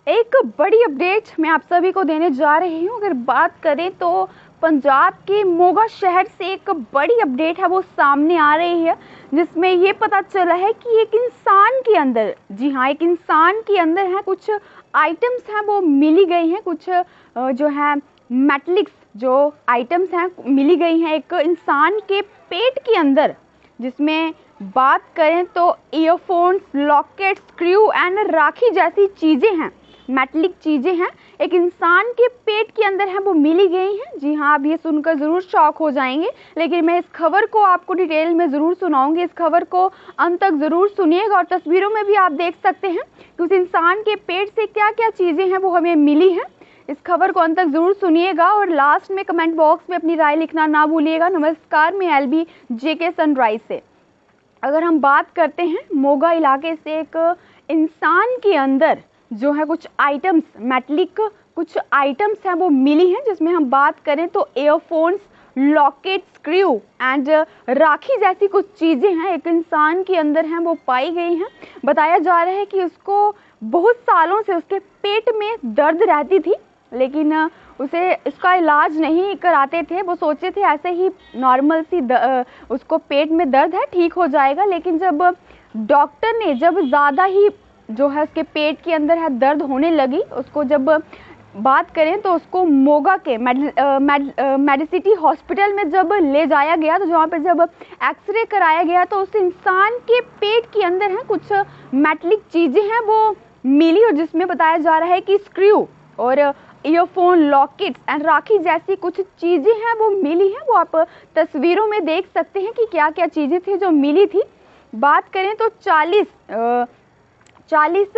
एक बड़ी अपडेट मैं आप सभी को देने जा रही हूँ। अगर बात करें तो पंजाब के मोगा शहर से एक बड़ी अपडेट है वो सामने आ रही है, जिसमें ये पता चला है कि एक इंसान के अंदर, जी हाँ, एक इंसान के अंदर है कुछ आइटम्स हैं वो मिली गई हैं। कुछ जो है मेटलिक्स जो आइटम्स हैं मिली गई हैं एक इंसान के पेट के अंदर, जिसमें बात करें तो ईयरफोन्स, लॉकेट, स्क्रू एंड राखी जैसी चीज़ें हैं, मेटलिक चीज़ें हैं, एक इंसान के पेट के अंदर हैं वो मिली गई हैं। जी हाँ, आप ये सुनकर ज़रूर शॉक हो जाएंगे, लेकिन मैं इस खबर को आपको डिटेल में ज़रूर सुनाऊंगी। इस खबर को अंत तक ज़रूर सुनिएगा और तस्वीरों में भी आप देख सकते हैं कि उस इंसान के पेट से क्या क्या चीज़ें हैं वो हमें मिली हैं। इस खबर को अंत तक ज़रूर सुनिएगा और लास्ट में कमेंट बॉक्स में अपनी राय लिखना ना भूलिएगा। नमस्कार, मैं एलबी जेके सनराइज से। अगर हम बात करते हैं मोगा इलाके से, एक इंसान के अंदर जो है कुछ आइटम्स, मेटलिक कुछ आइटम्स हैं वो मिली हैं, जिसमें हम बात करें तो ईयरफोन्स, लॉकेट, स्क्रू एंड राखी जैसी कुछ चीज़ें हैं एक इंसान के अंदर हैं वो पाई गई हैं। बताया जा रहा है कि उसको बहुत सालों से उसके पेट में दर्द रहती थी, लेकिन उसे इसका इलाज नहीं कराते थे। वो सोचते थे ऐसे ही नॉर्मल सी उसको पेट में दर्द है, ठीक हो जाएगा। लेकिन जब डॉक्टर ने जब ज़्यादा ही जो है उसके पेट के अंदर है दर्द होने लगी, उसको जब बात करें तो उसको मोगा के मेडिसिटी हॉस्पिटल में जब ले जाया गया, तो जहाँ पर जब एक्सरे कराया गया तो उस इंसान के पेट के अंदर है कुछ मेटलिक चीज़ें हैं वो मिली, और जिसमें बताया जा रहा है कि स्क्रू और ईयरफोन, लॉकेट्स एंड राखी जैसी कुछ चीज़ें हैं वो मिली हैं। वो आप तस्वीरों में देख सकते हैं कि क्या क्या चीज़ें थी जो मिली थी। बात करें तो 40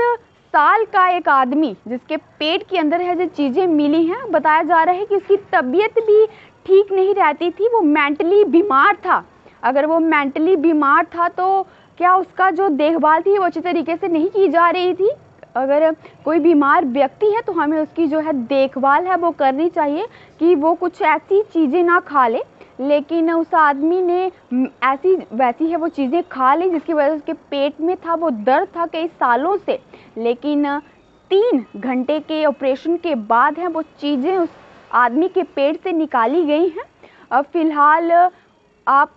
साल का एक आदमी जिसके पेट के अंदर है जो चीज़ें मिली हैं, बताया जा रहा है कि उसकी तबीयत भी ठीक नहीं रहती थी, वो मेंटली बीमार था। अगर वो मेंटली बीमार था तो क्या उसका जो देखभाल थी वो अच्छी तरीके से नहीं की जा रही थी। अगर कोई बीमार व्यक्ति है तो हमें उसकी जो है देखभाल है वो करनी चाहिए कि वो कुछ ऐसी चीज़ें ना खा ले, लेकिन उस आदमी ने ऐसी वैसी है वो चीज़ें खा ली जिसकी वजह से उसके पेट में था वो दर्द था कई सालों से। लेकिन 3 घंटे के ऑपरेशन के बाद है वो चीज़ें उस आदमी के पेट से निकाली गई हैं। अब फिलहाल आप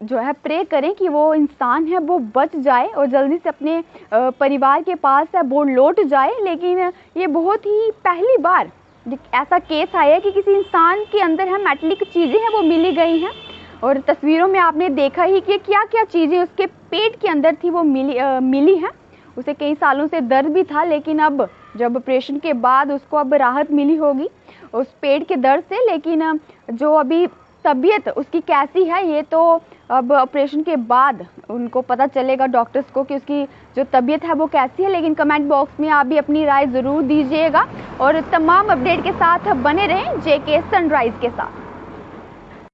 जो है प्रे करें कि वो इंसान है वो बच जाए और जल्दी से अपने परिवार के पास है वो लौट जाए। लेकिन ये बहुत ही पहली बार ऐसा केस आया है कि किसी इंसान के अंदर है मेटलिक चीज़ें हैं वो मिली गई हैं, और तस्वीरों में आपने देखा ही कि क्या क्या चीज़ें उसके पेट के अंदर थी वो मिली हैं। उसे कई सालों से दर्द भी था, लेकिन अब जब ऑपरेशन के बाद उसको अब राहत मिली होगी उस पेट के दर्द से। लेकिन जो अभी तबीयत उसकी कैसी है ये तो अब ऑपरेशन के बाद उनको पता चलेगा डॉक्टर्स को कि उसकी जो तबीयत है वो कैसी है। लेकिन कमेंट बॉक्स में आप भी अपनी राय ज़रूर दीजिएगा और तमाम अपडेट के साथ बने रहें जेके सनराइज के साथ।